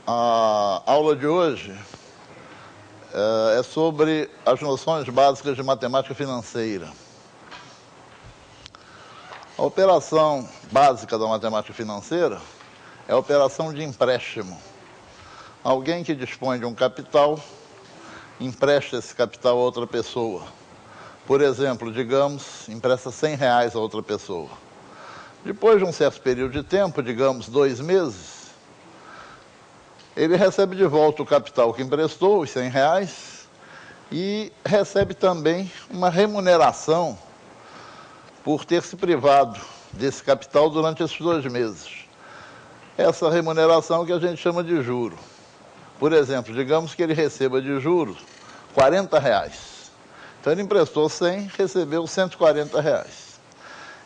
A aula de hoje é sobre as noções básicas de matemática financeira. A operação básica da matemática financeira é a operação de empréstimo. Alguém que dispõe de um capital empresta esse capital a outra pessoa. Por exemplo, digamos, empresta R$100 a outra pessoa. Depois de um certo período de tempo, digamos 2 meses, ele recebe de volta o capital que emprestou, os R$100, e recebe também uma remuneração por ter se privado desse capital durante esses 2 meses. Essa remuneração que a gente chama de juro. Por exemplo, digamos que ele receba de juros R$40. Então ele emprestou 100, recebeu R$140.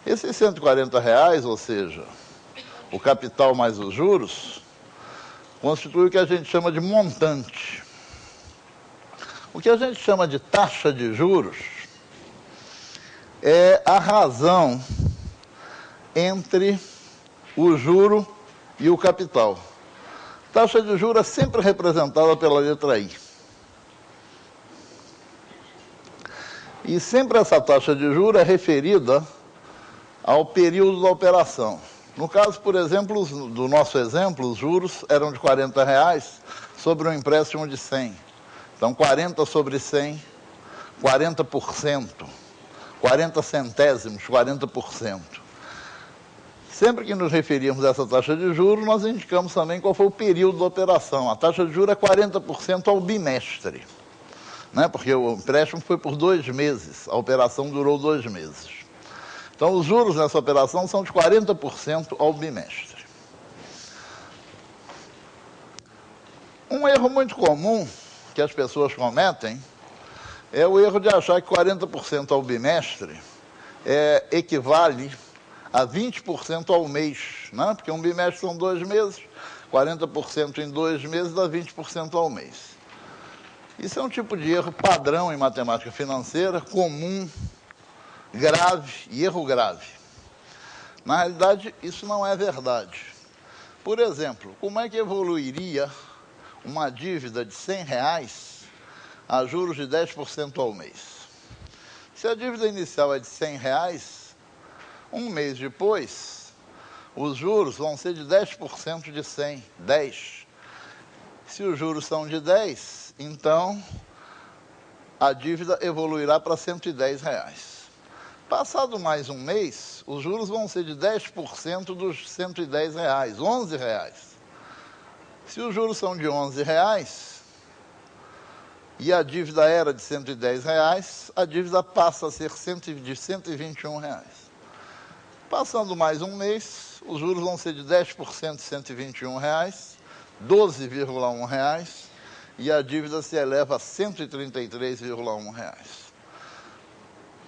Esses R$140, ou seja, o capital mais os juros, constitui o que a gente chama de montante. O que a gente chama de taxa de juros é a razão entre o juro e o capital. Taxa de juros é sempre representada pela letra I. E sempre essa taxa de juros é referida ao período da operação. No caso, por exemplo, do nosso exemplo, os juros eram de R$40 sobre um empréstimo de 100. Então, 40 sobre 100, 40%. 40 centésimos, 40%. Sempre que nos referirmos a essa taxa de juros, nós indicamos também qual foi o período da operação. A taxa de juros é 40% ao bimestre, né? Porque o empréstimo foi por 2 meses, a operação durou 2 meses. Então, os juros nessa operação são de 40% ao bimestre. Um erro muito comum que as pessoas cometem é o erro de achar que 40% ao bimestre equivale a 20% ao mês, né? Porque um bimestre são 2 meses, 40% em 2 meses dá 20% ao mês. Isso é um tipo de erro padrão em matemática financeira, comum, grave e erro grave. Na realidade, isso não é verdade. Por exemplo, como é que evoluiria uma dívida de R$100 a juros de 10% ao mês? Se a dívida inicial é de R$100, um mês depois, os juros vão ser de 10% de 100, 10. Se os juros são de 10, então a dívida evoluirá para R$110. Passado mais um mês, os juros vão ser de 10% dos R$110, R$11. Se os juros são de R$11 e a dívida era de R$110, a dívida passa a ser de R$121. Passando mais um mês, os juros vão ser de 10% de R$121, R$12,1, e a dívida se eleva a R$133,1.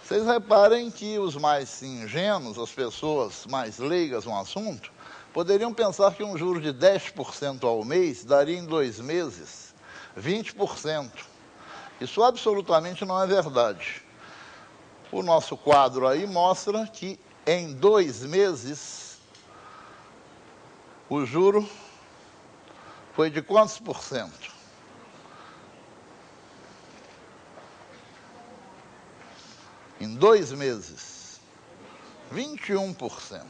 Vocês reparem que os mais ingênuos, as pessoas mais leigas no assunto, poderiam pensar que um juro de 10% ao mês daria em 2 meses 20%. Isso absolutamente não é verdade. O nosso quadro aí mostra que em 2 meses o juro foi de quantos por cento? Em 2 meses, 21%.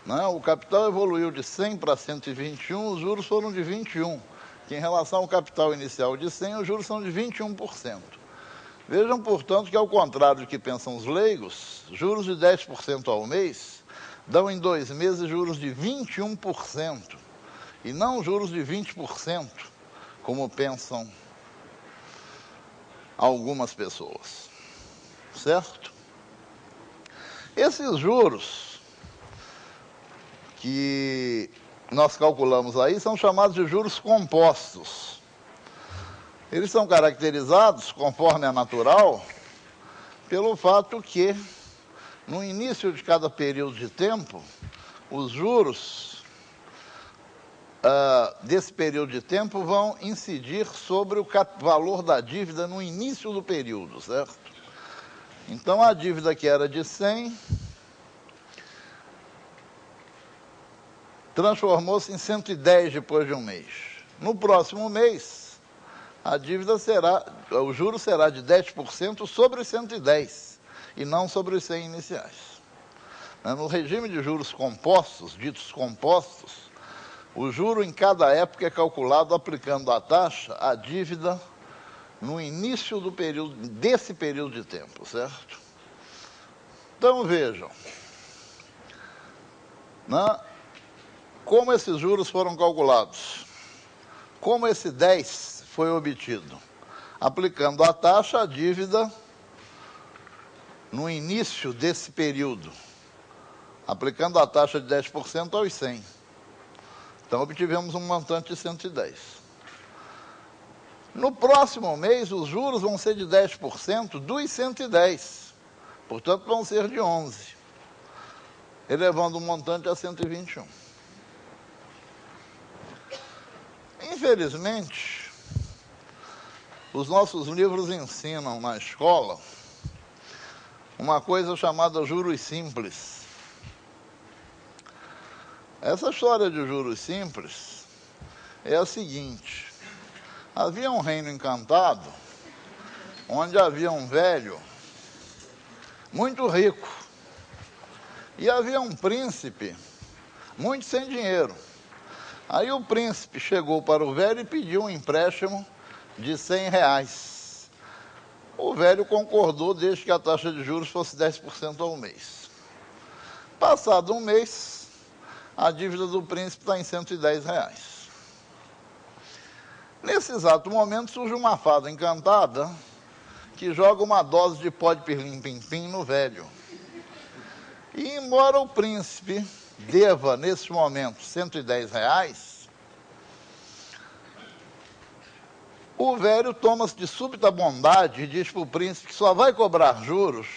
Né? O capital evoluiu de 100 para 121, os juros foram de 21. Que em relação ao capital inicial de 100, os juros são de 21%. Vejam, portanto, que ao contrário do que pensam os leigos, juros de 10% ao mês dão em 2 meses juros de 21%, e não juros de 20%, como pensam algumas pessoas. Certo? Esses juros que nós calculamos aí são chamados de juros compostos. Eles são caracterizados, conforme é natural, pelo fato que, no início de cada período de tempo, os juros desse período de tempo vão incidir sobre o valor da dívida no início do período, certo? Então, a dívida que era de 100 transformou-se em 110 depois de um mês. No próximo mês, a dívida será, o juro será de 10% sobre os 110 e não sobre os 100 iniciais. No regime de juros compostos, ditos compostos, o juro em cada época é calculado aplicando a taxa à dívida no início do período, desse período de tempo, certo? Então, vejam, como esses juros foram calculados. Como esse 10 foi obtido? Aplicando a taxa à dívida no início desse período, aplicando a taxa de 10% aos 100. Então, obtivemos um montante de 110. No próximo mês, os juros vão ser de 10% dos 110. Portanto, vão ser de 11, elevando o montante a 121. Infelizmente, os nossos livros ensinam na escola uma coisa chamada juros simples. Essa história de juros simples é a seguinte: havia um reino encantado onde havia um velho muito rico e havia um príncipe muito sem dinheiro. Aí o príncipe chegou para o velho e pediu um empréstimo de R$100. O velho concordou desde que a taxa de juros fosse 10% ao mês. Passado um mês, a dívida do príncipe está em R$110. Nesse exato momento surge uma fada encantada que joga uma dose de pó de pirlim-pim-pim no velho. E embora o príncipe deva, nesse momento, R$110, o velho toma-se de súbita bondade e diz para o príncipe que só vai cobrar juros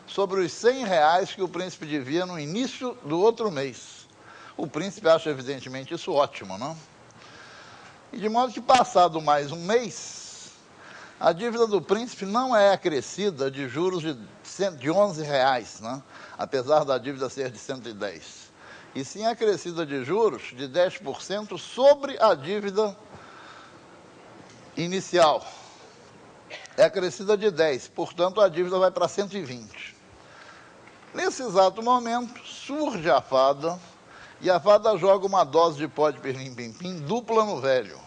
sobre os R$100 que o príncipe devia no início do outro mês. O príncipe acha, evidentemente, isso ótimo, não? E de modo que, passado mais um mês, a dívida do príncipe não é acrescida de juros de R$11, né? Apesar da dívida ser de 110. E sim acrescida de juros de 10% sobre a dívida inicial. É acrescida de 10, portanto a dívida vai para 120. Nesse exato momento, surge a fada, e a fada joga uma dose de pó de pirlim-pim-pim dupla no velho.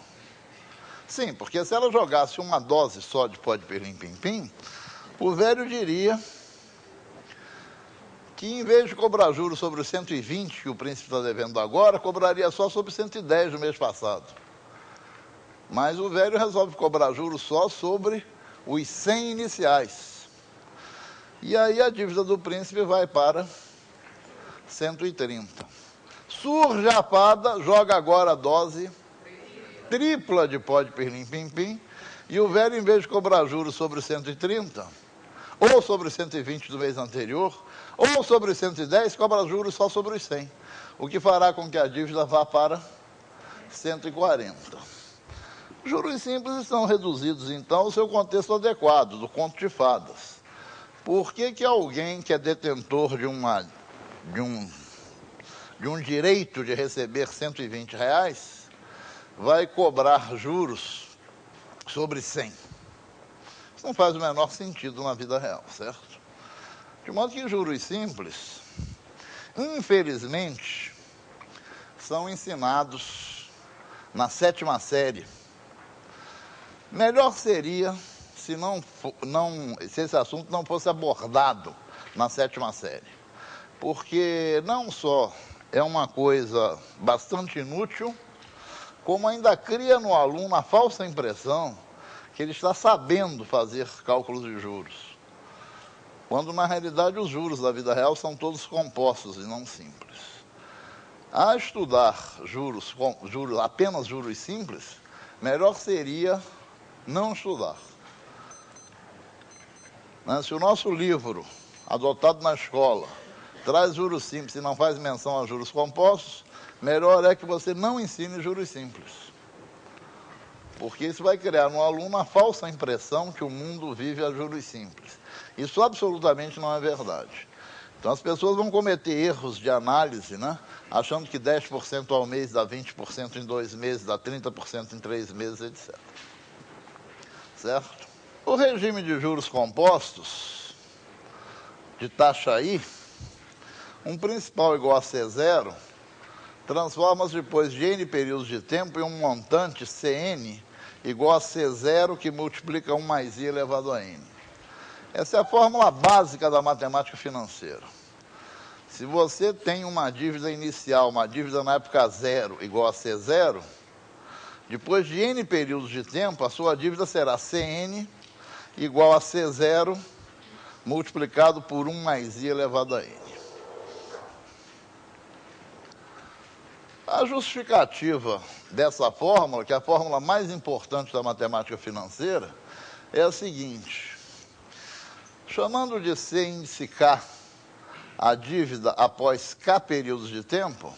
Sim, porque se ela jogasse uma dose só de pó de pirlim-pim-pim, o velho diria que, em vez de cobrar juros sobre os 120 que o príncipe está devendo agora, cobraria só sobre 110 do mês passado. Mas o velho resolve cobrar juros só sobre os 100 iniciais. E aí a dívida do príncipe vai para 130. Surge a fada, joga agora a dose tripla de pó de pirlim-pim-pim, e o velho, em vez de cobrar juros sobre os 130, ou sobre os 120 do mês anterior, ou sobre os 110, cobra juros só sobre os 100, o que fará com que a dívida vá para 140. Juros simples estão reduzidos, então, ao seu contexto adequado, do conto de fadas. Por que alguém que é detentor de um direito de receber R$120 vai cobrar juros sobre 100? Isso não faz o menor sentido na vida real, certo? De modo que juros simples, infelizmente, são ensinados na 7ª série. Melhor seria se esse assunto não fosse abordado na 7ª série. Porque não só é uma coisa bastante inútil, como ainda cria no aluno a falsa impressão que ele está sabendo fazer cálculos de juros, quando na realidade os juros da vida real são todos compostos e não simples. A estudar apenas juros simples, melhor seria não estudar. Se o nosso livro, adotado na escola, traz juros simples e não faz menção a juros compostos, melhor é que você não ensine juros simples. Porque isso vai criar no aluno a falsa impressão que o mundo vive a juros simples. Isso absolutamente não é verdade. Então as pessoas vão cometer erros de análise, né? Achando que 10% ao mês dá 20% em 2 meses, dá 30% em 3 meses, etc. Certo? O regime de juros compostos, de taxa I, um principal igual a C0, transforma-se depois de N períodos de tempo em um montante CN igual a C0 que multiplica 1 mais I elevado a N. Essa é a fórmula básica da matemática financeira. Se você tem uma dívida inicial, uma dívida na época 0 igual a C0, depois de N períodos de tempo, a sua dívida será CN igual a C0 multiplicado por 1 mais I elevado a N. A justificativa dessa fórmula, que é a fórmula mais importante da matemática financeira, é a seguinte: chamando de C índice K a dívida após K períodos de tempo,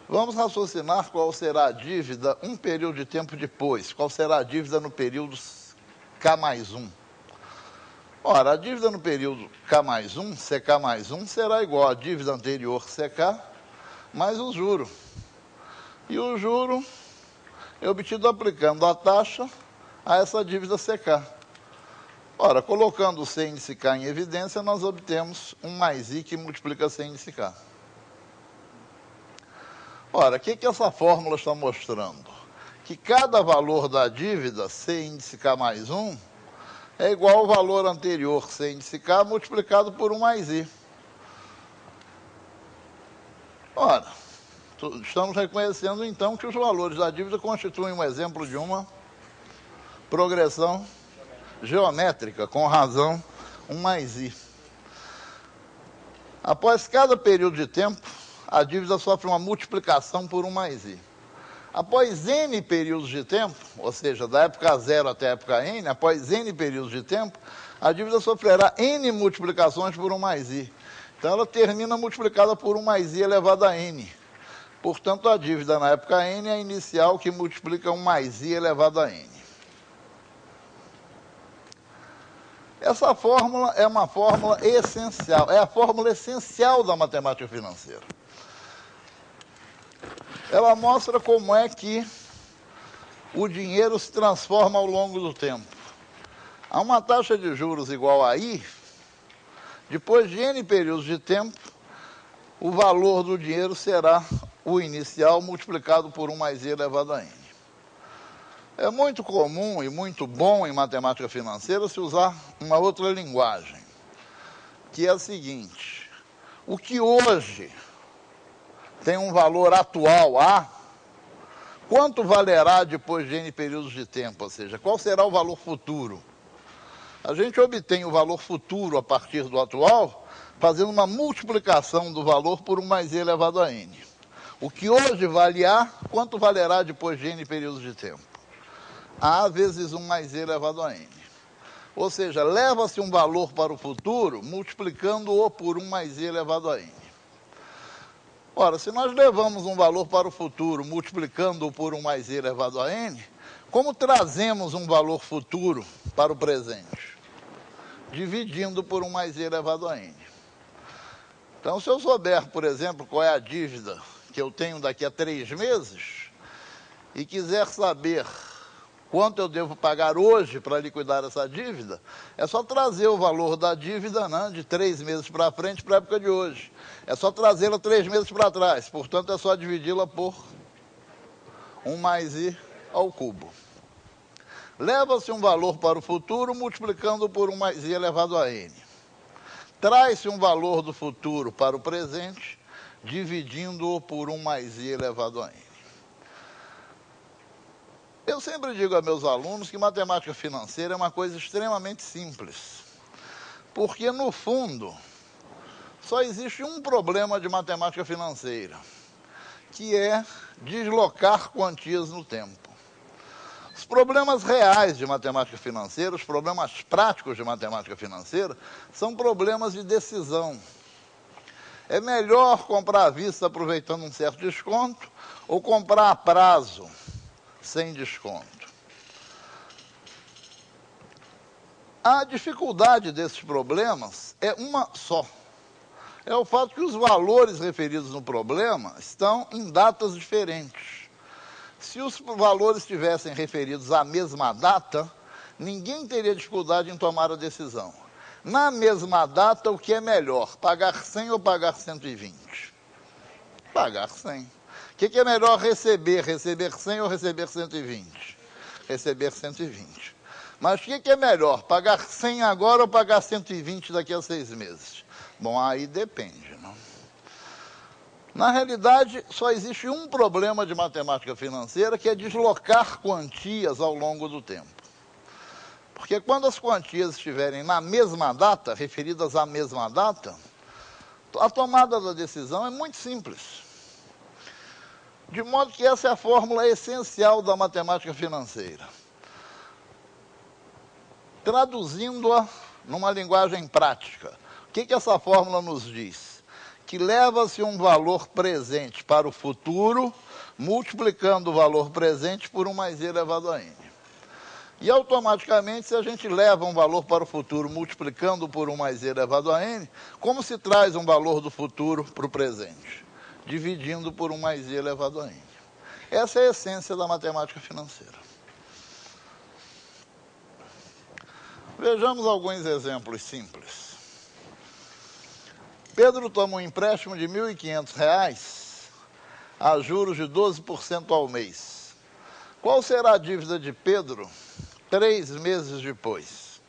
vamos raciocinar qual será a dívida um período de tempo depois, qual será a dívida no período K mais 1. Ora, a dívida no período K mais 1, CK mais 1, será igual à dívida anterior CK mais o juro. E o juro é obtido aplicando a taxa a essa dívida CK. Ora, colocando o C índice K em evidência, nós obtemos 1 mais I que multiplica C índice K. Ora, o que essa fórmula está mostrando? Que cada valor da dívida, C índice K mais 1, é igual ao valor anterior, C índice K, multiplicado por 1 mais I. Ora, estamos reconhecendo, então, que os valores da dívida constituem um exemplo de uma progressão geométrica, com razão 1 mais I. Após cada período de tempo, a dívida sofre uma multiplicação por 1 mais I. Após N períodos de tempo, ou seja, da época 0 até a época N, após N períodos de tempo, a dívida sofrerá N multiplicações por 1 mais I. Então, ela termina multiplicada por 1 mais I elevado a N. Portanto, a dívida na época N é a inicial que multiplica 1 mais I elevado a N. Essa fórmula é uma fórmula essencial, é a fórmula essencial da matemática financeira. Ela mostra como é que o dinheiro se transforma ao longo do tempo. A uma taxa de juros igual a I, depois de N períodos de tempo, o valor do dinheiro será o inicial multiplicado por 1 mais I elevado a N. É muito comum e muito bom em matemática financeira se usar uma outra linguagem, que é a seguinte: o que hoje tem um valor atual A, quanto valerá depois de N períodos de tempo? Ou seja, qual será o valor futuro? A gente obtém o valor futuro a partir do atual, fazendo uma multiplicação do valor por 1 mais I elevado a N. O que hoje vale A, quanto valerá depois de N períodos de tempo? A vezes 1 mais I elevado a N. Ou seja, leva-se um valor para o futuro, multiplicando-o por 1 mais I elevado a N. Ora, se nós levamos um valor para o futuro, multiplicando-o por 1 mais I elevado a N, como trazemos um valor futuro para o presente? Dividindo por 1 mais I elevado a N. Então, se eu souber, por exemplo, qual é a dívida que eu tenho daqui a 3 meses, e quiser saber quanto eu devo pagar hoje para liquidar essa dívida, é só trazer o valor da dívida, né, de 3 meses para frente para a época de hoje. É só trazê-la 3 meses para trás. Portanto, é só dividi-la por 1 mais I ao cubo. Leva-se um valor para o futuro, multiplicando por 1 mais I elevado a N. Traz-se um valor do futuro para o presente, dividindo-o por 1 mais I elevado a N. Eu sempre digo a meus alunos que matemática financeira é uma coisa extremamente simples. Porque, no fundo, só existe um problema de matemática financeira, que é deslocar quantias no tempo. Os problemas reais de matemática financeira, os problemas práticos de matemática financeira, são problemas de decisão. É melhor comprar à vista aproveitando um certo desconto ou comprar a prazo sem desconto. A dificuldade desses problemas é uma só. é o fato que os valores referidos no problema estão em datas diferentes. Se os valores estivessem referidos à mesma data, ninguém teria dificuldade em tomar a decisão. Na mesma data, o que é melhor, pagar 100 ou pagar 120? Pagar 100. O que é melhor receber? Receber 100 ou receber 120? Receber 120. Mas o que é melhor, pagar 100 agora ou pagar 120 daqui a 6 meses? Bom, aí depende, não? Na realidade, só existe um problema de matemática financeira, que é deslocar quantias ao longo do tempo. Porque quando as quantias estiverem na mesma data, referidas à mesma data, a tomada da decisão é muito simples. De modo que essa é a fórmula essencial da matemática financeira. Traduzindo-a numa linguagem prática, o que essa fórmula nos diz? Que leva-se um valor presente para o futuro, multiplicando o valor presente por 1 mais i elevado a n. E automaticamente, se a gente leva um valor para o futuro multiplicando por 1 mais i elevado a n, como se traz um valor do futuro para o presente? Dividindo por 1 mais i elevado a n. Essa é a essência da matemática financeira. Vejamos alguns exemplos simples. Pedro toma um empréstimo de R$ 1.500 a juros de 12% ao mês. Qual será a dívida de Pedro 3 meses depois?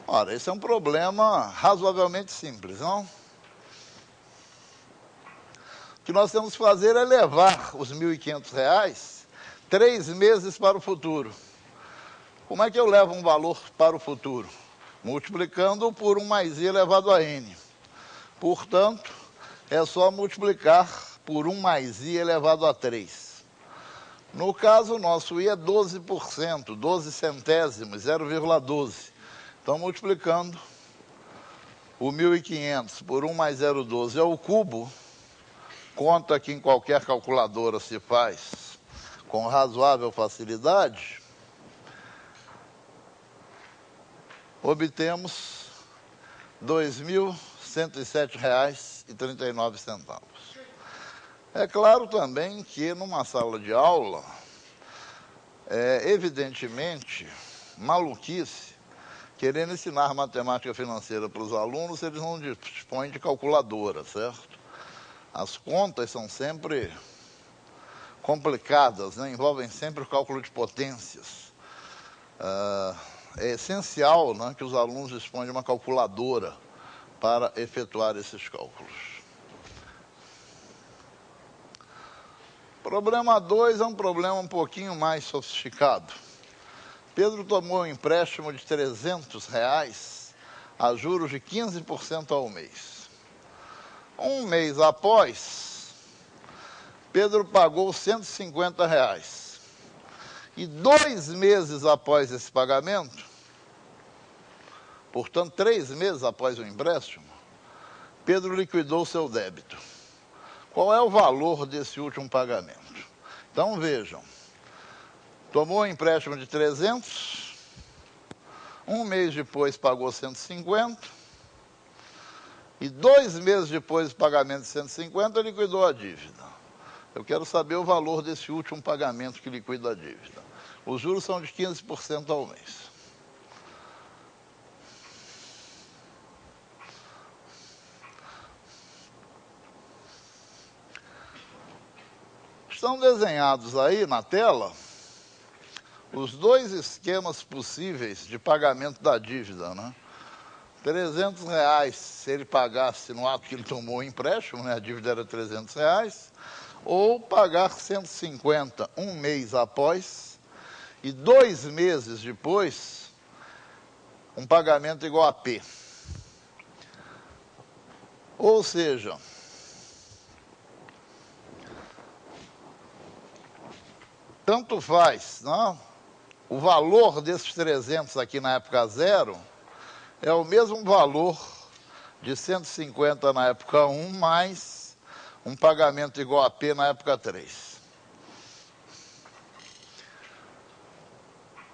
Ora, esse é um problema razoavelmente simples, não? O que nós temos que fazer é levar os R$ 1.500 3 meses para o futuro. Como é que eu levo um valor para o futuro? Multiplicando por 1 mais i elevado a n. Portanto, é só multiplicar por 1 mais i elevado a 3. No caso, o nosso i é 12%, 12 centésimos, 0,12. Então, multiplicando o 1.500 por 1 mais 0,12 ao cubo, conta que em qualquer calculadora se faz com razoável facilidade, obtemos R$ 2.107,39. É claro também que numa sala de aula, evidentemente, maluquice, querendo ensinar matemática financeira para os alunos, eles não dispõem de calculadora, certo? As contas são sempre complicadas, né? Envolvem sempre o cálculo de potências. É essencial, né, que os alunos disponham de uma calculadora para efetuar esses cálculos. Problema 2 é um problema um pouquinho mais sofisticado. Pedro tomou um empréstimo de R$ 300 a juros de 15% ao mês. Um mês após, Pedro pagou R$ 150. E 2 meses após esse pagamento, portanto, 3 meses após o empréstimo, Pedro liquidou seu débito. Qual é o valor desse último pagamento? Então, vejam, tomou um empréstimo de 300, um mês depois pagou 150, e 2 meses depois do pagamento de 150, liquidou a dívida. Eu quero saber o valor desse último pagamento que liquida a dívida. Os juros são de 15% ao mês. Estão desenhados aí na tela os dois esquemas possíveis de pagamento da dívida, né? R$ 300 se ele pagasse no ato que ele tomou o empréstimo, né? A dívida era R$ 300, ou pagar 150 um mês após e 2 meses depois um pagamento igual a P. Ou seja, tanto faz, não? O valor desses 300 aqui na época 0 é o mesmo valor de 150 na época 1, mais um pagamento igual a P na época 3.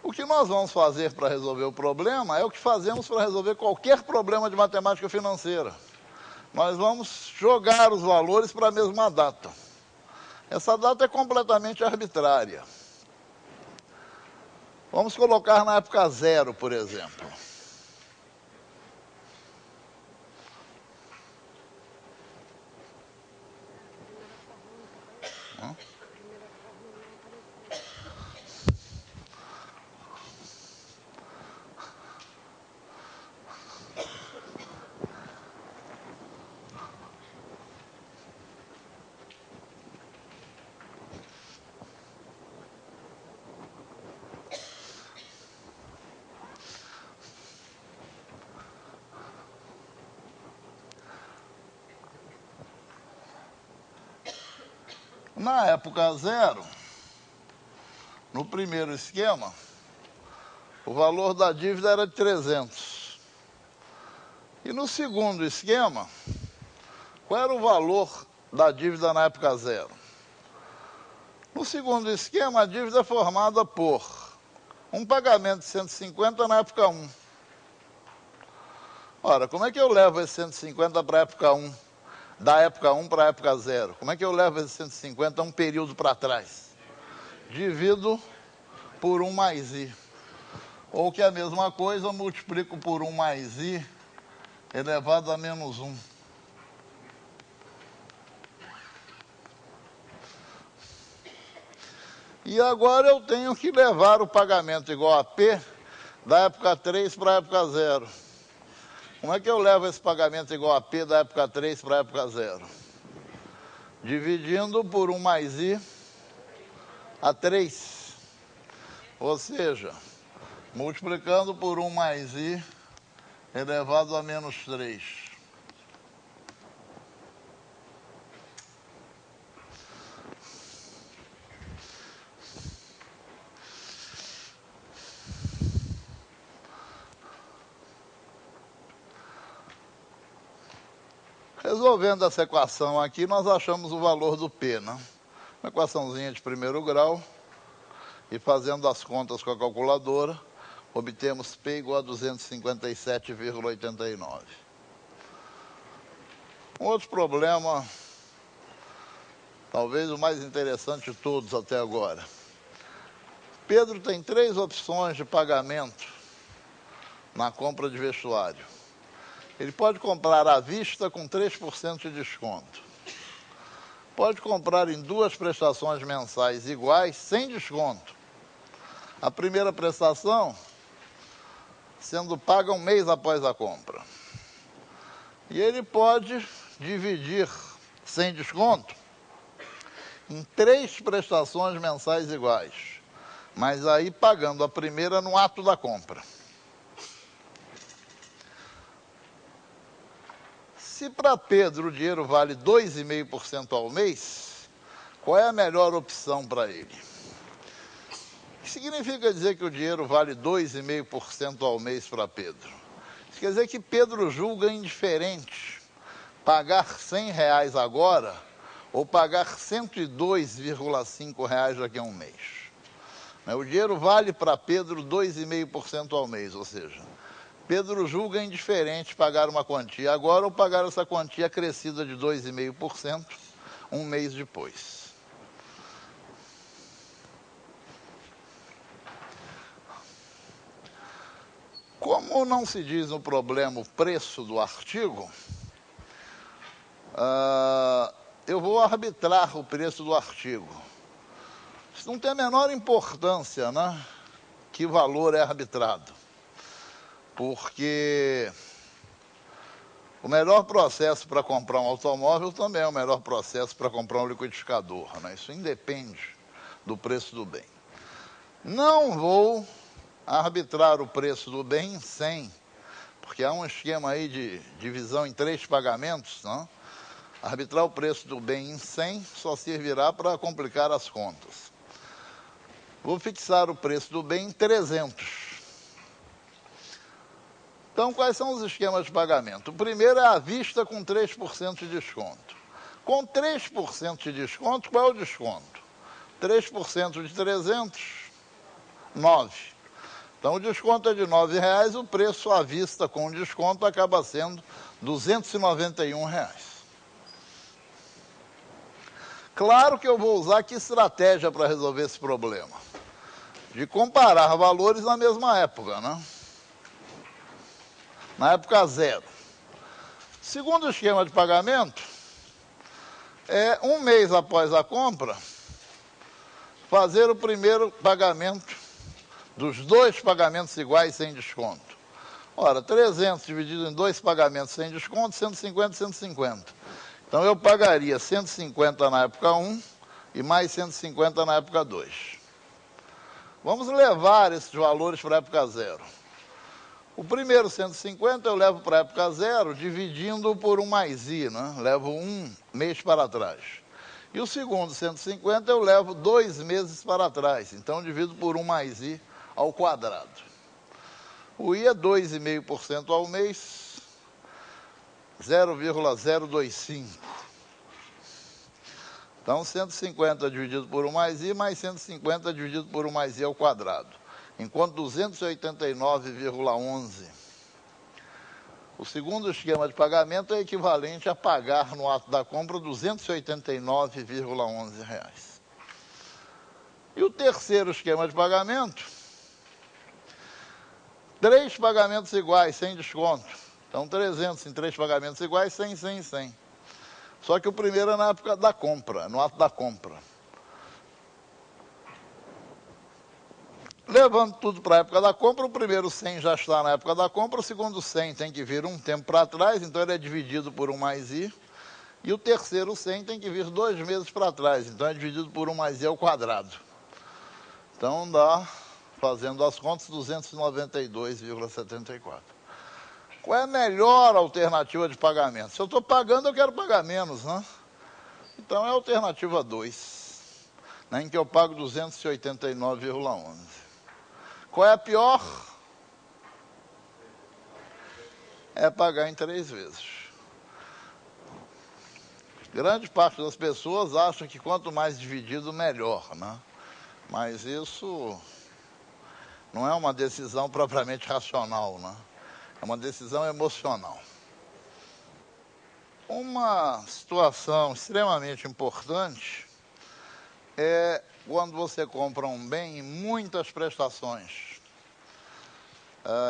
O que nós vamos fazer para resolver o problema é o que fazemos para resolver qualquer problema de matemática financeira. nós vamos jogar os valores para a mesma data. Essa data é completamente arbitrária. Vamos colocar na época zero, por exemplo. Na época zero, no primeiro esquema, o valor da dívida era de 300. E no segundo esquema, qual era o valor da dívida na época zero? No segundo esquema, a dívida é formada por um pagamento de 150 na época 1. Ora, como é que eu levo esse 150 para a época 1? Da época 1 para a época 0. Como é que eu levo esse 150 um período para trás? Divido por 1 mais i. Ou que é a mesma coisa, multiplico por 1 mais i elevado a menos 1. E agora eu tenho que levar o pagamento igual a P da época 3 para a época 0. Como é que eu levo esse pagamento igual a P da época 3 para a época 0? Dividindo por 1 mais i a 3. Ou seja, multiplicando por 1 mais i elevado a menos 3. Resolvendo essa equação aqui, nós achamos o valor do P, né? Uma equaçãozinha de primeiro grau. E fazendo as contas com a calculadora, obtemos P igual a 257,89. Um outro problema, talvez o mais interessante de todos até agora. Pedro tem 3 opções de pagamento na compra de vestuário. Ele pode comprar à vista com 3% de desconto. Pode comprar em 2 prestações mensais iguais, sem desconto. A primeira prestação sendo paga 1 mês após a compra. E ele pode dividir, sem desconto, em 3 prestações mensais iguais, mas aí pagando a primeira no ato da compra. Se para Pedro o dinheiro vale 2,5% ao mês, qual é a melhor opção para ele? O que significa dizer que o dinheiro vale 2,5% ao mês para Pedro? Isso quer dizer que Pedro julga indiferente pagar R$100 agora ou pagar R$102,5 daqui a um mês. O dinheiro vale para Pedro 2,5% ao mês, ou seja, Pedro julga indiferente pagar uma quantia agora ou pagar essa quantia acrescida de 2,5% um mês depois. Como não se diz no problema o preço do artigo, eu vou arbitrar o preço do artigo. Isso não tem a menor importância, né? Que valor é arbitrado. Porque o melhor processo para comprar um automóvel também é o melhor processo para comprar um liquidificador, né? Isso independe do preço do bem. Não vou arbitrar o preço do bem em 100, porque há um esquema aí de divisão em 3 pagamentos, né? Arbitrar o preço do bem em 100 só servirá para complicar as contas. Vou fixar o preço do bem em 300. Então, quais são os esquemas de pagamento? O primeiro é à vista com 3% de desconto. Com 3% de desconto, qual é o desconto? 3% de 300, 9. Então, o desconto é de R$ 9,00, o preço à vista com desconto acaba sendo R$ 291. Claro que eu vou usar que estratégia para resolver esse problema? De comparar valores na mesma época, né? Na época zero. Segundo esquema de pagamento, é um mês após a compra, fazer o primeiro pagamento dos dois pagamentos iguais sem desconto. Ora, 300 dividido em dois pagamentos sem desconto, 150 e 150. Então, eu pagaria 150 na época 1 e mais 150 na época 2. Vamos levar esses valores para a época 0. O primeiro 150 eu levo para a época 0, dividindo por 1 mais i, né? Levo um mês para trás. E o segundo 150 eu levo 2 meses para trás, então divido por 1 mais i ao quadrado. O i é 2,5% ao mês, 0,025. Então, 150 dividido por 1 mais i, mais 150 dividido por 1 mais i ao quadrado. Enquanto 289,11. O segundo esquema de pagamento é equivalente a pagar no ato da compra R$ 289,11. E o terceiro esquema de pagamento, 3 pagamentos iguais, sem desconto. Então, 300 em 3 pagamentos iguais, 100, 100, 100. Só que o primeiro é na época da compra, no ato da compra. Levando tudo para a época da compra, o primeiro 100 já está na época da compra, o segundo 100 tem que vir um tempo para trás, então ele é dividido por 1 mais i. E o terceiro 100 tem que vir 2 meses para trás, então é dividido por 1 mais i ao quadrado. Então dá, fazendo as contas, 292,74. Qual é a melhor alternativa de pagamento? Se eu estou pagando, eu quero pagar menos, né? Então é a alternativa 2, né, em que eu pago 289,11. Qual é a pior? É pagar em 3 vezes. Grande parte das pessoas acham que quanto mais dividido, melhor, né? Mas isso não é uma decisão propriamente racional, né? É uma decisão emocional. Uma situação extremamente importante é quando você compra um bem em muitas prestações,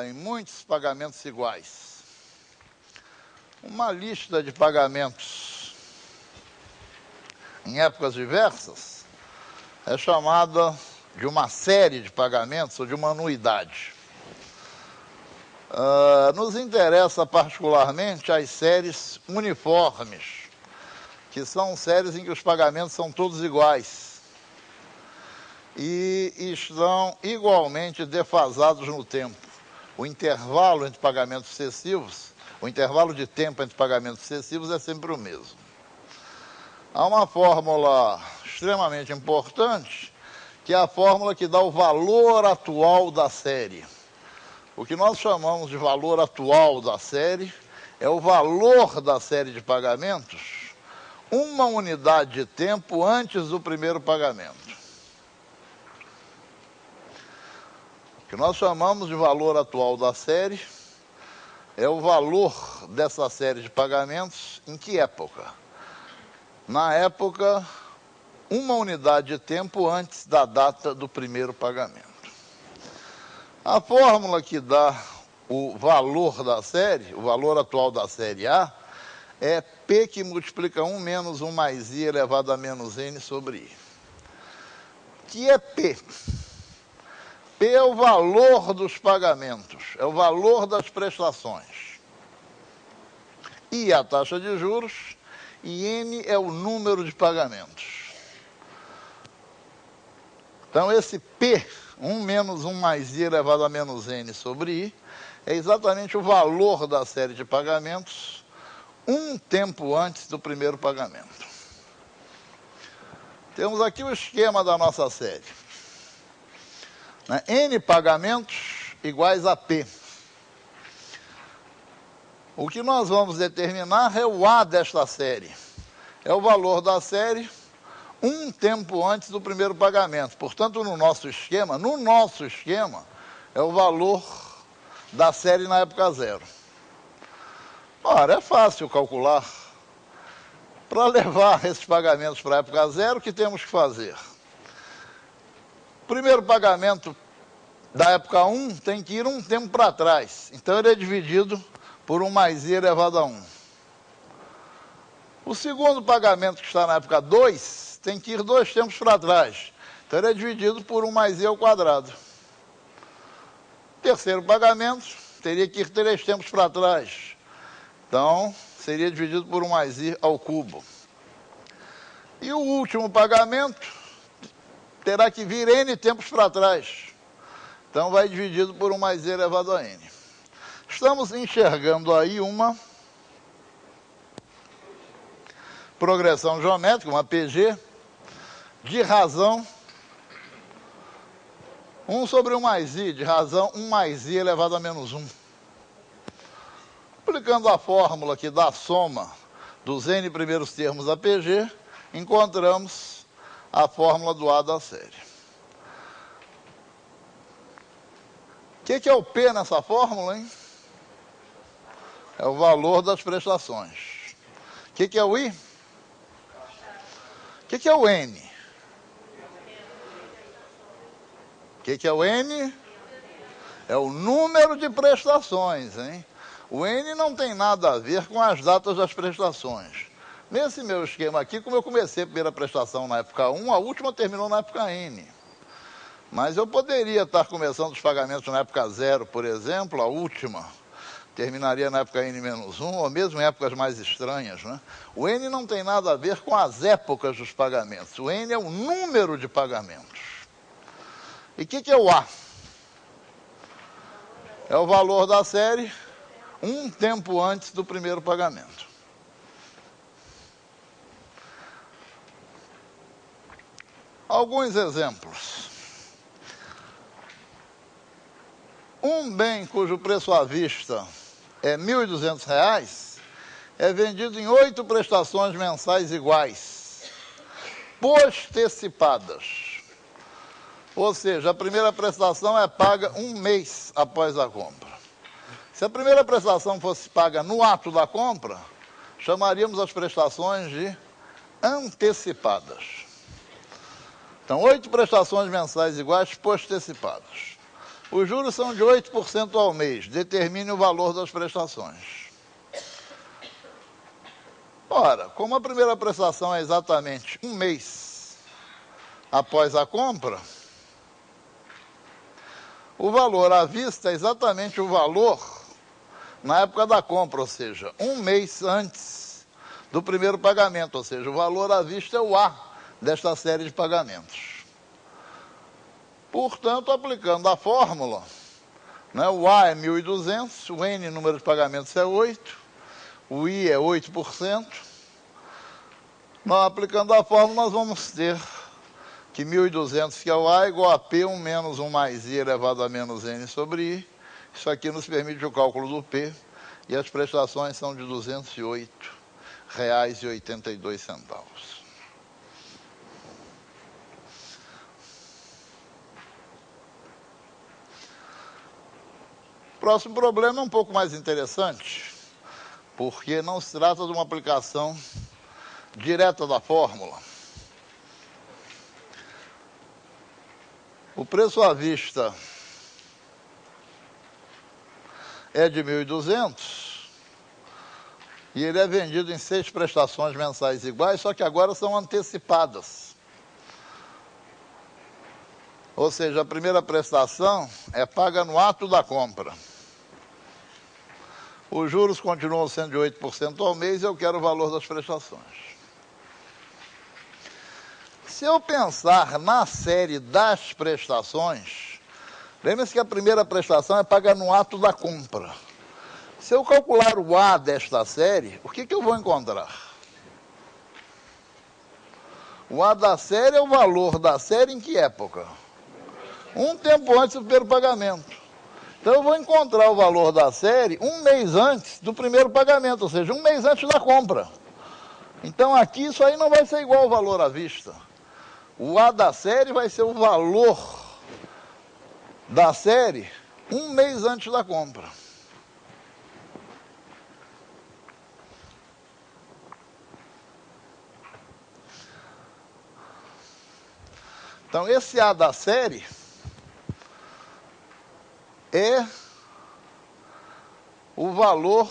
em muitos pagamentos iguais. Uma lista de pagamentos em épocas diversas é chamada de uma série de pagamentos ou de uma anuidade. Nos interessa particularmente as séries uniformes, que são séries em que os pagamentos são todos iguais e estão igualmente defasados no tempo. O intervalo entre pagamentos sucessivos, o intervalo de tempo entre pagamentos sucessivos é sempre o mesmo. Há uma fórmula extremamente importante, que é a fórmula que dá o valor atual da série. O que nós chamamos de valor atual da série é o valor da série de pagamentos, uma unidade de tempo antes do primeiro pagamento. O que nós chamamos de valor atual da série é o valor dessa série de pagamentos em que época? Na época, uma unidade de tempo antes da data do primeiro pagamento. A fórmula que dá o valor da série, o valor atual da série A, é P que multiplica 1 menos 1 mais I elevado a menos N sobre I. Que é P? P é o valor dos pagamentos, é o valor das prestações. I é a taxa de juros e N é o número de pagamentos. Então, esse P, 1 menos 1 mais I elevado a menos N sobre I, é exatamente o valor da série de pagamentos um tempo antes do primeiro pagamento. Temos aqui o esquema da nossa série. N pagamentos iguais a P. O que nós vamos determinar é o A desta série. É o valor da série um tempo antes do primeiro pagamento. Portanto, no nosso esquema, é o valor da série na época zero. Ora, é fácil calcular. Para levar esses pagamentos para a época zero, o que temos que fazer? O primeiro pagamento da época 1 tem que ir um tempo para trás. Então, ele é dividido por 1 mais i elevado a 1. O segundo pagamento, que está na época 2, tem que ir 2 tempos para trás. Então, ele é dividido por 1 mais i ao quadrado. Terceiro pagamento, teria que ir 3 tempos para trás. Então, seria dividido por 1 mais i ao cubo. E o último pagamento terá que vir n tempos para trás. Então, vai dividido por 1 mais i elevado a n. Estamos enxergando aí uma progressão geométrica, uma PG, de razão 1 sobre 1 mais i, de razão 1 mais i elevado a menos 1. Aplicando a fórmula aqui da soma dos n primeiros termos da PG, encontramos a fórmula do A da série. O que é o P nessa fórmula, hein? É o valor das prestações. O que é o I? O que é o N? O que é o N? É o número de prestações, hein? O N não tem nada a ver com as datas das prestações. Nesse meu esquema aqui, como eu comecei a primeira prestação na época 1, a última terminou na época N. Mas eu poderia estar começando os pagamentos na época 0, por exemplo, a última terminaria na época N-1, ou mesmo em épocas mais estranhas, né? O N não tem nada a ver com as épocas dos pagamentos. O N é o número de pagamentos. E o que é o A? É o valor da série um tempo antes do primeiro pagamento. Alguns exemplos. Um bem cujo preço à vista é R$ 1.200 é vendido em 8 prestações mensais iguais, postecipadas. Ou seja, a primeira prestação é paga um mês após a compra. Se a primeira prestação fosse paga no ato da compra, chamaríamos as prestações de antecipadas. Então, 8 prestações mensais iguais postecipadas. Os juros são de 8% ao mês. Determine o valor das prestações. Ora, como a primeira prestação é exatamente um mês após a compra, o valor à vista é exatamente o valor na época da compra, ou seja, um mês antes do primeiro pagamento, ou seja, o valor à vista é o A desta série de pagamentos. Portanto, aplicando a fórmula, né, o A é 1.200, o N, número de pagamentos, é 8, o I é 8%. Nós, aplicando a fórmula, nós vamos ter que 1.200, que é o A, é igual a P1 menos 1 mais I elevado a menos N sobre I. Isso aqui nos permite o cálculo do P, e as prestações são de R$ 208,82. O próximo problema é um pouco mais interessante, porque não se trata de uma aplicação direta da fórmula. O preço à vista é de 1.200 e ele é vendido em 6 prestações mensais iguais, só que agora são antecipadas. Ou seja, a primeira prestação é paga no ato da compra. Os juros continuam sendo de 8% ao mês e eu quero o valor das prestações. Se eu pensar na série das prestações, lembre-se que a primeira prestação é paga no ato da compra. Se eu calcular o A desta série, o que eu vou encontrar? O A da série é o valor da série em que época? Um tempo antes do primeiro pagamento. Então eu vou encontrar o valor da série um mês antes do primeiro pagamento, ou seja, um mês antes da compra. Então aqui isso aí não vai ser igual ao valor à vista. O A da série vai ser o valor da série um mês antes da compra. Então, esse A da série é o valor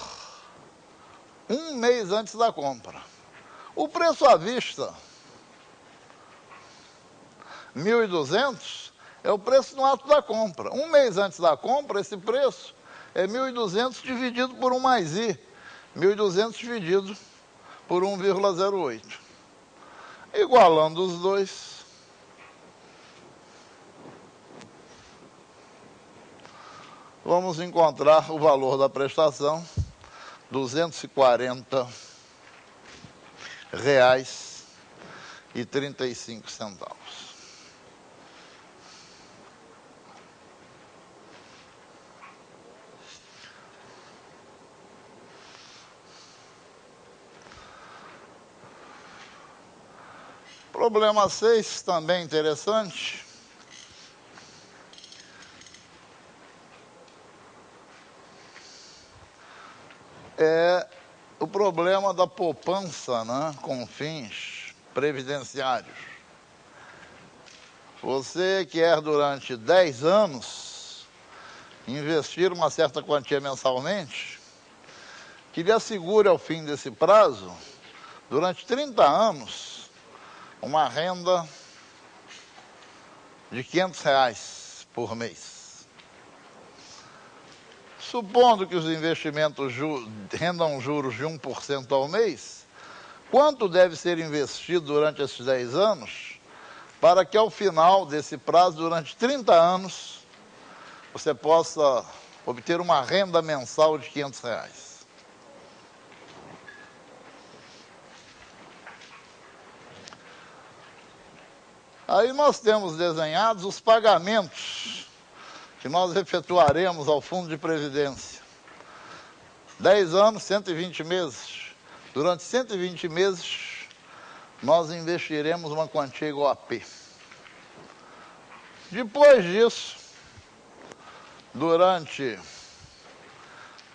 um mês antes da compra. O preço à vista, 1.200, é o preço no ato da compra. Um mês antes da compra, esse preço é 1.200 dividido por 1 mais I. 1.200 dividido por 1,08. Igualando os dois, vamos encontrar o valor da prestação, R$ 240,35. Problema 6, também interessante. É o problema da poupança, né, com fins previdenciários. Você quer, durante 10 anos, investir uma certa quantia mensalmente, que lhe assegure, ao fim desse prazo, durante 30 anos, uma renda de R$ 500 por mês. Supondo que os investimentos rendam juros de 1% ao mês, quanto deve ser investido durante esses 10 anos para que, ao final desse prazo, durante 30 anos, você possa obter uma renda mensal de R$ 500? Aí nós temos desenhados os pagamentos que nós efetuaremos ao Fundo de Previdência. 10 anos, 120 meses. Durante 120 meses, nós investiremos uma quantia igual a P. Depois disso, durante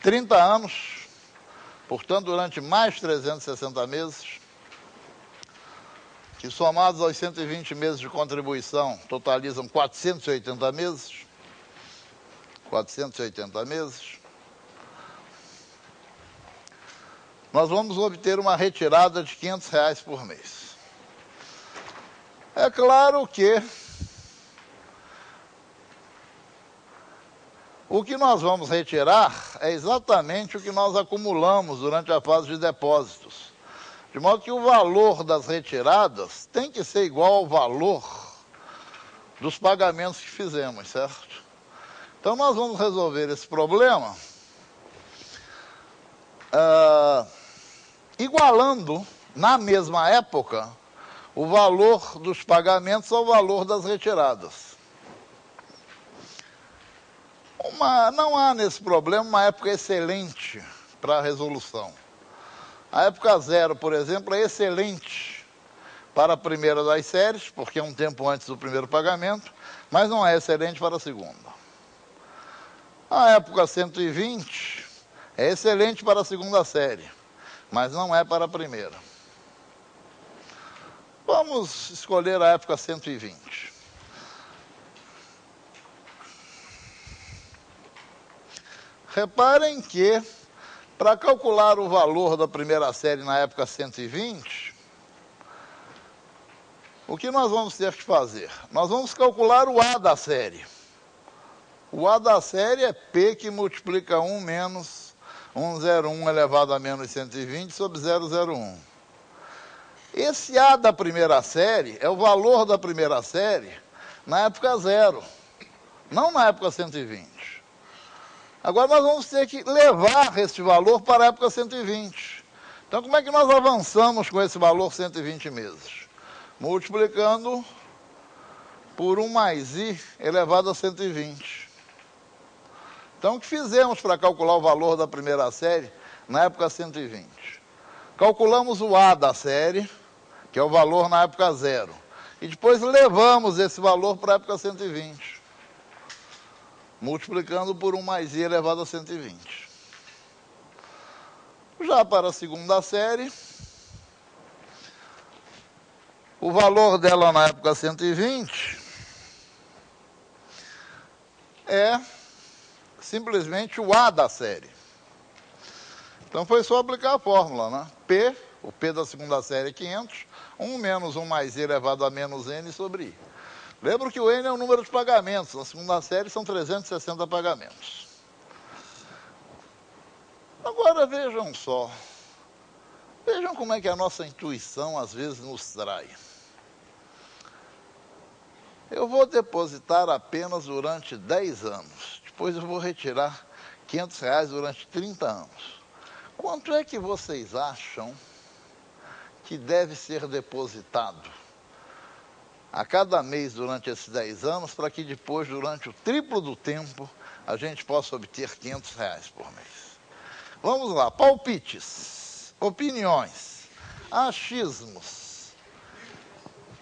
30 anos, portanto, durante mais 360 meses, que somados aos 120 meses de contribuição, totalizam 480 meses. 480 meses. Nós vamos obter uma retirada de R$ 500 por mês. É claro que o que nós vamos retirar é exatamente o que nós acumulamos durante a fase de depósitos. De modo que o valor das retiradas tem que ser igual ao valor dos pagamentos que fizemos, certo? Então, nós vamos resolver esse problema igualando, na mesma época, o valor dos pagamentos ao valor das retiradas. Não há nesse problema uma época excelente para a resolução. A época 0, por exemplo, é excelente para a primeira das séries, porque é um tempo antes do primeiro pagamento, mas não é excelente para a segunda. A época 120 é excelente para a segunda série, mas não é para a primeira. Vamos escolher a época 120. Reparem que, para calcular o valor da primeira série na época 120, o que nós vamos ter que fazer? Nós vamos calcular o A da série. O A da série é P que multiplica 1 menos 101 elevado a menos 120 sobre 001. Esse A da primeira série é o valor da primeira série na época 0, não na época 120. Agora nós vamos ter que levar esse valor para a época 120. Então, como é que nós avançamos com esse valor 120 meses? Multiplicando por 1 mais I elevado a 120. Então, o que fizemos para calcular o valor da primeira série na época 120? Calculamos o A da série, que é o valor na época 0. E depois levamos esse valor para a época 120. multiplicando por 1 mais i elevado a 120. Já para a segunda série, o valor dela na época 120 é simplesmente o A da série. Então foi só aplicar a fórmula, né? P, o P da segunda série é 500, 1 menos 1 mais i elevado a menos n sobre i. Lembro que o n é o número de pagamentos, na segunda série são 360 pagamentos. Agora vejam só, vejam como é que a nossa intuição às vezes nos trai. Eu vou depositar apenas durante 10 anos, depois eu vou retirar R$500 durante 30 anos. Quanto é que vocês acham que deve ser depositado a cada mês durante esses 10 anos, para que depois, durante o triplo do tempo, a gente possa obter R$500 por mês? Vamos lá, palpites, opiniões, achismos.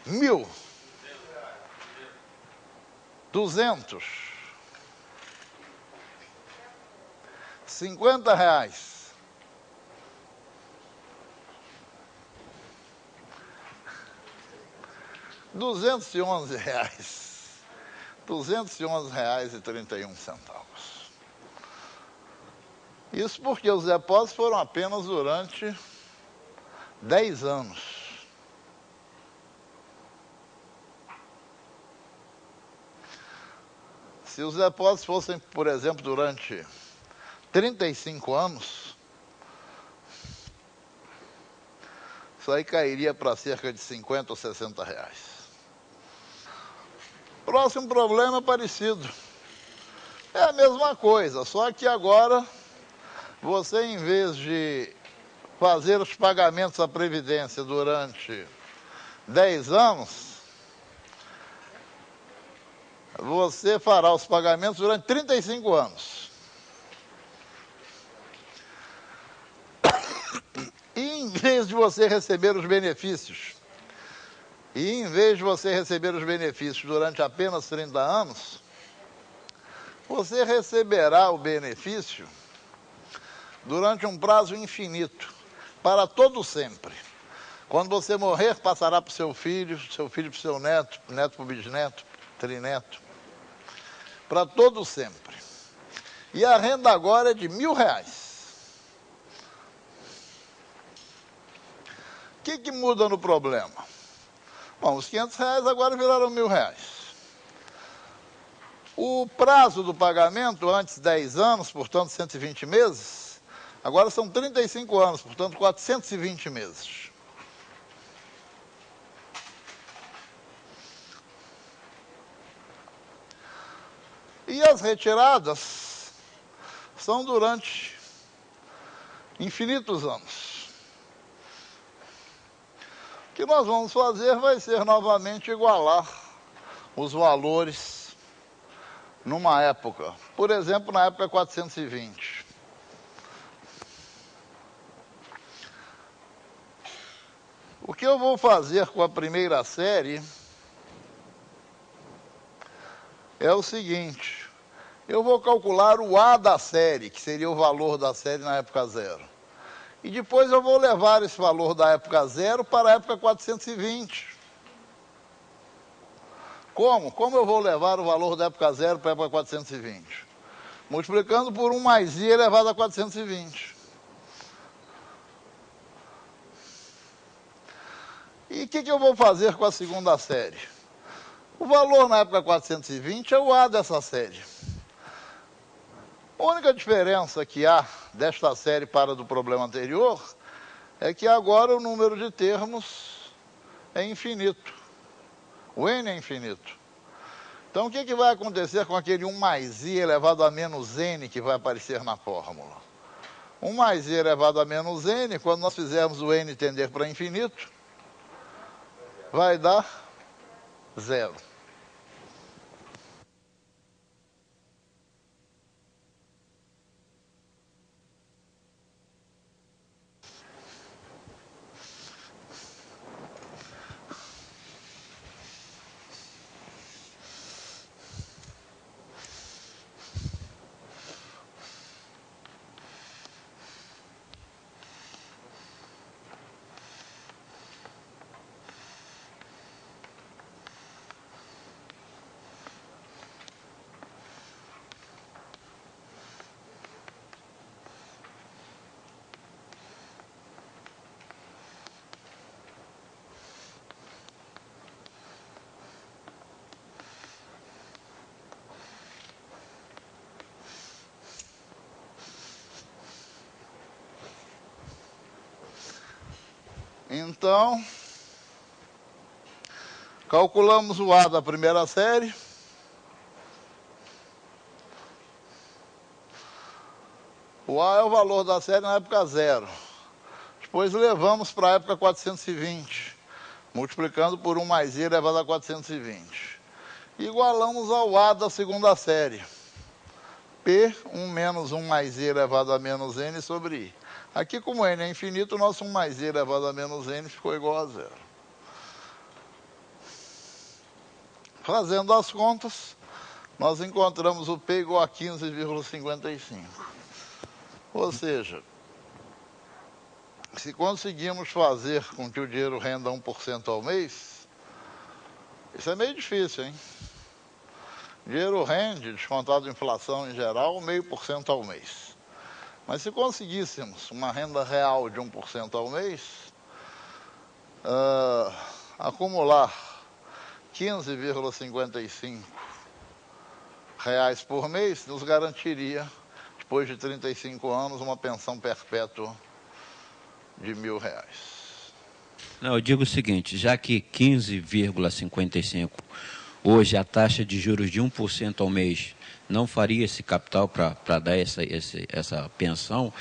1.000, 200, R$50, R$211, R$211,31. Isso porque os depósitos foram apenas durante 10 anos. Se os depósitos fossem, por exemplo, durante 35 anos, isso aí cairia para cerca de R$50 ou R$60. Próximo problema é parecido. É a mesma coisa, só que agora você, em vez de fazer os pagamentos à Previdência durante 10 anos, você fará os pagamentos durante 35 anos. E em vez de você receber os benefícios, durante apenas 30 anos, você receberá o benefício durante um prazo infinito, para todo sempre. Quando você morrer, passará para o seu filho para o seu neto, neto para o bisneto, trineto, para todo sempre. E a renda agora é de R$1.000. O que muda no problema? Bom, os R$500 agora viraram R$1.000. O prazo do pagamento, antes 10 anos, portanto 120 meses, agora são 35 anos, portanto 420 meses. E as retiradas são durante infinitos anos. O que nós vamos fazer vai ser novamente igualar os valores numa época. Por exemplo, na época 420. O que eu vou fazer com a primeira série é o seguinte: eu vou calcular o A da série, que seria o valor da série na época zero. E depois eu vou levar esse valor da época zero para a época 420. Como? Como eu vou levar o valor da época zero para a época 420? Multiplicando por 1 mais i elevado a 420. E o que eu vou fazer com a segunda série? O valor na época 420 é o A dessa série. A única diferença que há desta série para do problema anterior é que agora o número de termos é infinito. O n é infinito. Então, o que vai acontecer com aquele 1 mais i elevado a menos n que vai aparecer na fórmula? 1 mais i elevado a menos n, quando nós fizermos o n tender para infinito, vai dar 0. Então, calculamos o A da primeira série. O A é o valor da série na época 0. Depois levamos para a época 420, multiplicando por 1 mais I elevado a 420. Igualamos ao A da segunda série. P, 1 menos 1 mais I elevado a menos N sobre I. Aqui, como N é infinito, o nosso 1 mais I elevado a menos N ficou igual a 0. Fazendo as contas, nós encontramos o P igual a 15,55. Ou seja, se conseguimos fazer com que o dinheiro renda 1% ao mês, isso é meio difícil, hein? O dinheiro rende, descontado a inflação em geral, 0,5% ao mês. Mas se conseguíssemos uma renda real de 1% ao mês, acumular 15,55 reais por mês nos garantiria, depois de 35 anos, uma pensão perpétua de R$1.000. Não, eu digo o seguinte, já que 15,55 hoje a taxa de juros de 1% ao mês não faria esse capital para dar essa pensão,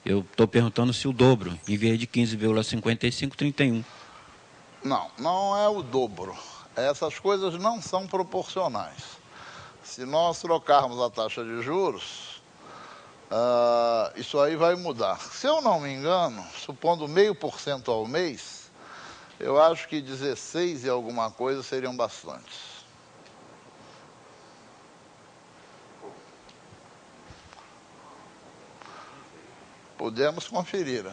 eu estou perguntando se o dobro, em vez de 15,55, 31. Não, não é o dobro. Essas coisas não são proporcionais. Se nós trocarmos a taxa de juros, isso aí vai mudar. Se eu não me engano, supondo 0,5% ao mês, eu acho que 16 e alguma coisa seriam bastantes. Podemos conferir.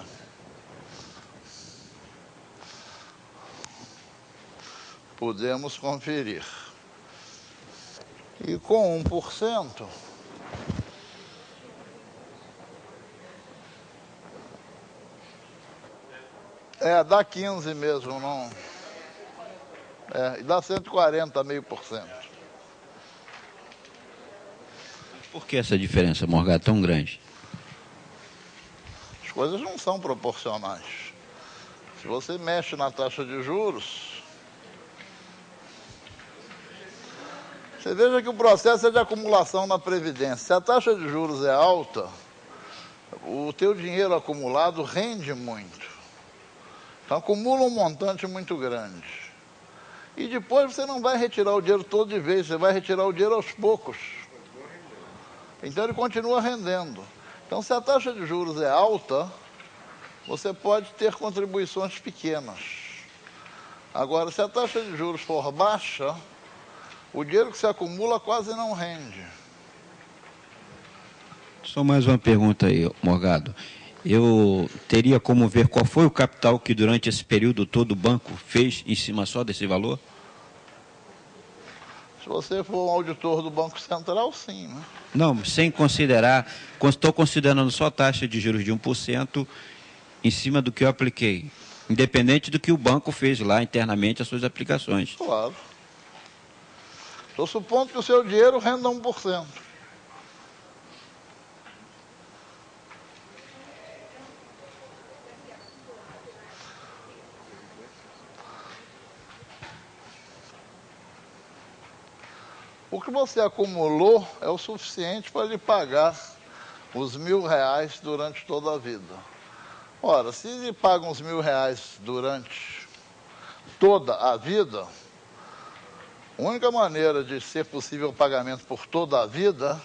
Podemos conferir. E com 1%, dá 15 mesmo, não. E dá 140, 0,5%. Por que essa diferença, Morgado, tão grande? As coisas não são proporcionais. Se você mexe na taxa de juros, você veja que o processo é de acumulação na Previdência. Se a taxa de juros é alta, o teu dinheiro acumulado rende muito. Então acumula um montante muito grande. E depois você não vai retirar o dinheiro todo de vez, você vai retirar o dinheiro aos poucos. Então ele continua rendendo. Então se a taxa de juros é alta, você pode ter contribuições pequenas. Agora, se a taxa de juros for baixa, o dinheiro que se acumula quase não rende. Só mais uma pergunta aí, Morgado. Eu teria como ver qual foi o capital que durante esse período todo o banco fez em cima só desse valor? Se você for um auditor do Banco Central, sim, né? Não, sem considerar, estou considerando só a taxa de juros de 1% em cima do que eu apliquei, independente do que o banco fez lá internamente as suas aplicações. Claro. Estou supondo que o seu dinheiro renda 1%. O que você acumulou é o suficiente para lhe pagar os R$1.000 durante toda a vida. Ora, se lhe pagam os R$1.000 durante toda a vida, a única maneira de ser possível o pagamento por toda a vida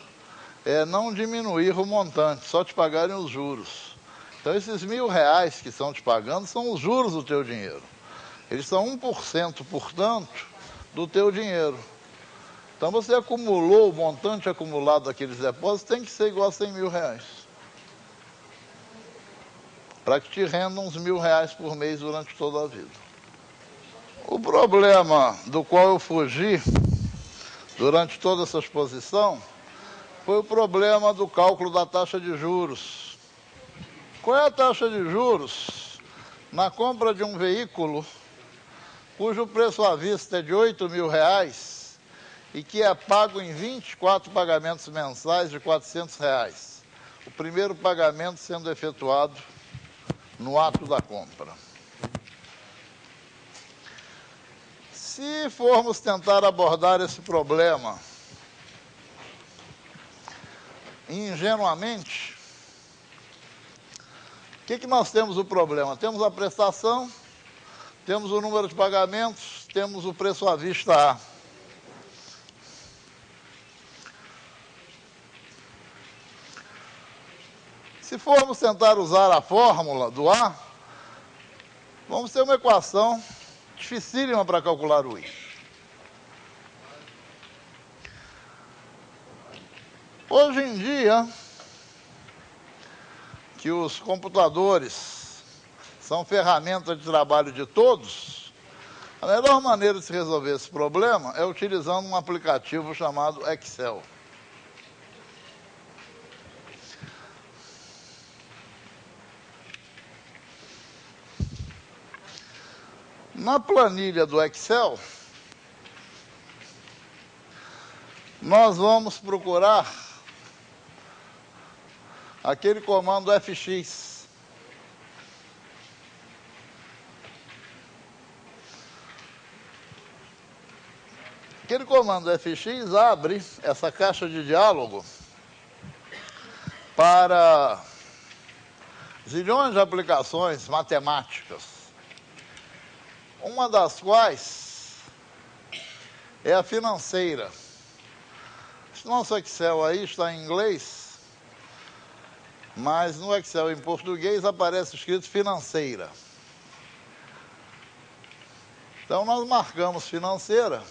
é não diminuir o montante, só te pagarem os juros. Então esses R$1.000 que estão te pagando são os juros do teu dinheiro. Eles são 1%, portanto, do teu dinheiro. Então você acumulou, o montante acumulado daqueles depósitos tem que ser igual a R$100.000. Para que te rendam uns R$1.000 por mês durante toda a vida. O problema do qual eu fugi durante toda essa exposição foi o problema do cálculo da taxa de juros. Qual é a taxa de juros na compra de um veículo cujo preço à vista é de R$8.000 e que é pago em 24 pagamentos mensais de R$400? O primeiro pagamento sendo efetuado no ato da compra. Se formos tentar abordar esse problema ingenuamente, o que nós temos o problema? Temos a prestação, temos o número de pagamentos, temos o preço à vista A. Se formos tentar usar a fórmula do A, vamos ter uma equação dificílima para calcular o I. Hoje em dia, que os computadores são ferramenta de trabalho de todos, a melhor maneira de se resolver esse problema é utilizando um aplicativo chamado Excel. Na planilha do Excel, nós vamos procurar aquele comando FX. Aquele comando FX abre essa caixa de diálogo para zilhões de aplicações matemáticas, uma das quais é a financeira. Esse nosso Excel aí está em inglês, mas no Excel em português aparece escrito financeira. Então nós marcamos financeira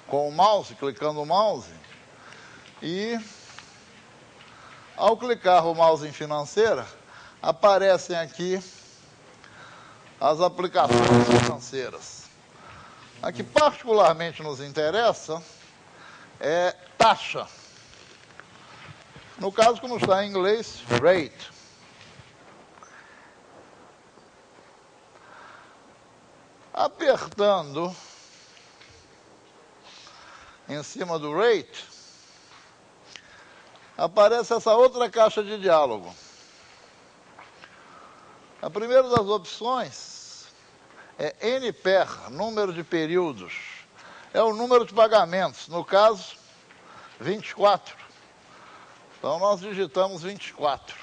com o mouse, clicando o mouse, e ao clicar o mouse em financeira, aparecem aqui as aplicações financeiras. A que particularmente nos interessa é taxa. No caso, como está em inglês, rate. Apertando em cima do rate, aparece essa outra caixa de diálogo. A primeira das opções é NPER, número de períodos. É o número de pagamentos, no caso, 24. Então, nós digitamos 24.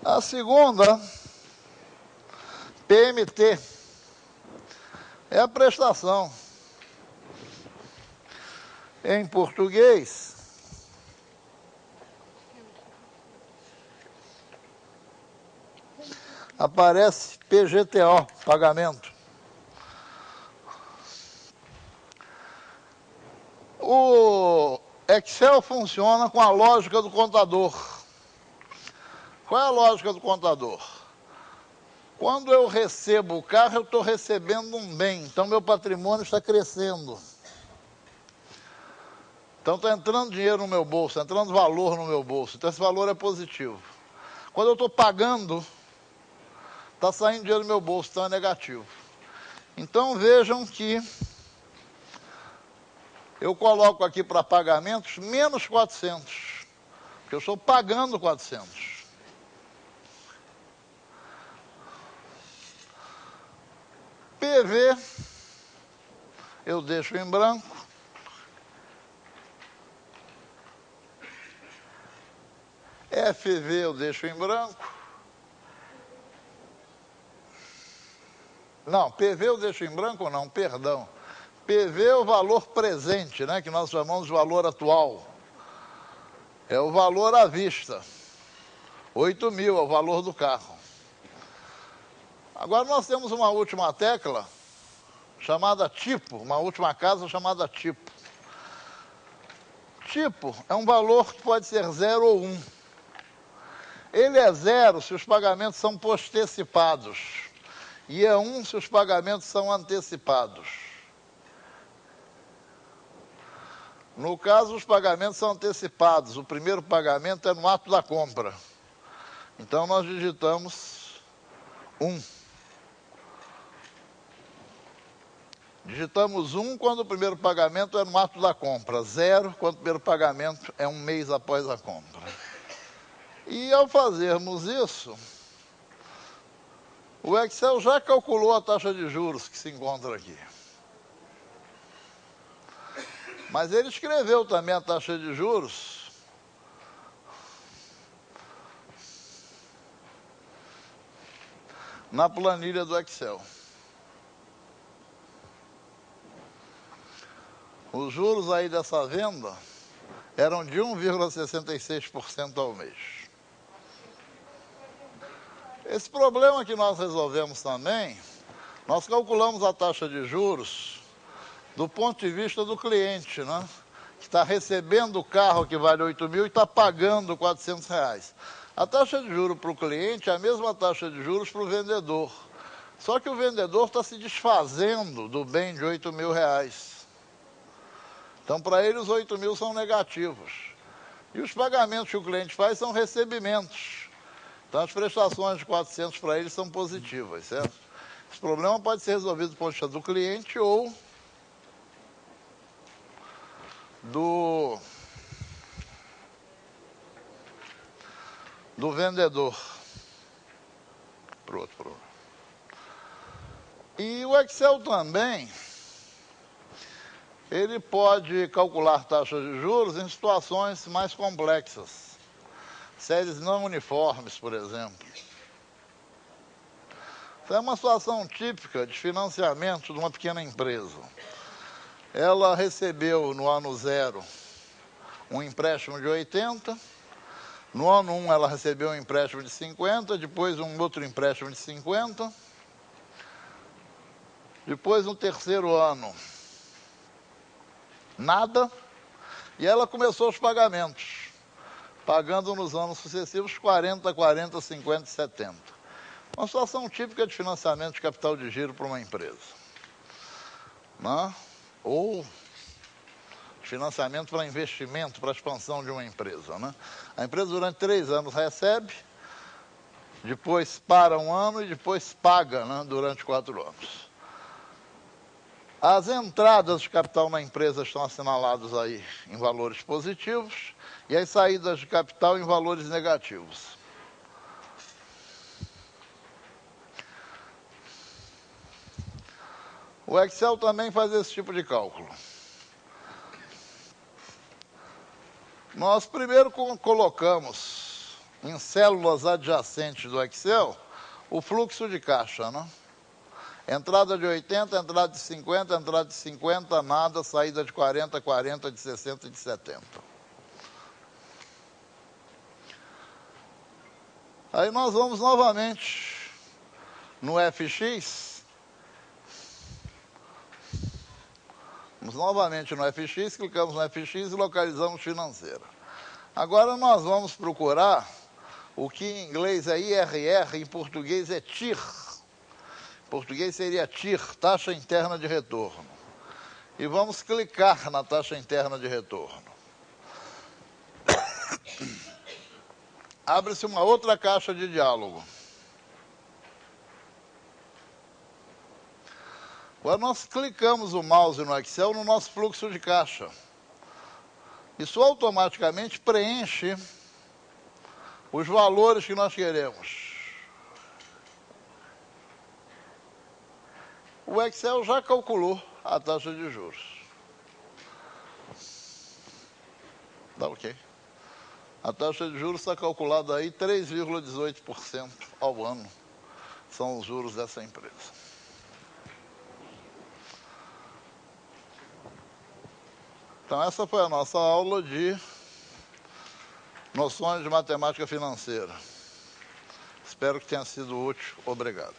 A segunda, PMT, é a prestação. Em português, aparece PGTO, pagamento. O Excel funciona com a lógica do contador. Qual é a lógica do contador? Quando eu recebo o carro, eu estou recebendo um bem, então meu patrimônio está crescendo. Então está entrando dinheiro no meu bolso, está entrando valor no meu bolso, então esse valor é positivo. Quando eu estou pagando, está saindo dinheiro do meu bolso, então é negativo. Então vejam que eu coloco aqui para pagamentos menos 400, porque eu estou pagando 400. PV, eu deixo em branco. FV eu deixo em branco. Não, PV eu deixo em branco não, perdão. PV é o valor presente, né, que nós chamamos de valor atual. É o valor à vista. 8.000 é o valor do carro. Agora nós temos uma última tecla chamada tipo, uma última casa chamada tipo. Tipo é um valor que pode ser 0 ou 1. Ele é 0 se os pagamentos são postecipados e é 1 se os pagamentos são antecipados. No caso, os pagamentos são antecipados. O primeiro pagamento é no ato da compra. Então, nós digitamos 1. Digitamos 1 quando o primeiro pagamento é no ato da compra. 0 quando o primeiro pagamento é um mês após a compra. E ao fazermos isso, o Excel já calculou a taxa de juros que se encontra aqui. Mas ele escreveu também a taxa de juros na planilha do Excel. Os juros aí dessa venda eram de 1,66% ao mês. Esse problema que nós resolvemos também, nós calculamos a taxa de juros do ponto de vista do cliente, né? Que está recebendo o carro que vale 8 mil e está pagando R$400. A taxa de juros para o cliente é a mesma taxa de juros para o vendedor. Só que o vendedor está se desfazendo do bem de 8 mil reais. Então, para ele, os 8 mil são negativos. E os pagamentos que o cliente faz são recebimentos. Então, as prestações de 400 para ele são positivas, certo? Esse problema pode ser resolvido do ponto de vista do cliente ou do vendedor. Para o outro problema. E o Excel também, ele pode calcular taxas de juros em situações mais complexas. Séries não uniformes, por exemplo. Isso é uma situação típica de financiamento de uma pequena empresa. Ela recebeu no ano 0 um empréstimo de 80, no ano 1 ela recebeu um empréstimo de 50, depois um outro empréstimo de 50, depois no terceiro ano nada, e ela começou os pagamentos, pagando nos anos sucessivos 40, 40, 50 e 70. Uma situação típica de financiamento de capital de giro para uma empresa. Né? Ou financiamento para investimento, para a expansão de uma empresa. Né? A empresa durante 3 anos recebe, depois para 1 ano e depois paga, né, durante 4 anos. As entradas de capital na empresa estão assinaladas aí em valores positivos e as saídas de capital em valores negativos. O Excel também faz esse tipo de cálculo. Nós primeiro colocamos em células adjacentes do Excel o fluxo de caixa, né? Entrada de 80, entrada de 50, entrada de 50, nada, saída de 40, 40, de 60 e de 70. Aí nós vamos novamente no FX. Vamos novamente no FX, clicamos no FX e localizamos financeira. Agora nós vamos procurar o que em inglês é IRR, em português é TIR. Em português seria TIR, taxa interna de retorno. E vamos clicar na taxa interna de retorno. Abre-se uma outra caixa de diálogo. Agora nós clicamos o mouse no Excel no nosso fluxo de caixa. Isso automaticamente preenche os valores que nós queremos. O Excel já calculou a taxa de juros. Tá ok. A taxa de juros está calculada aí 3,18% ao ano. São os juros dessa empresa. Então essa foi a nossa aula de noções de matemática financeira. Espero que tenha sido útil. Obrigado.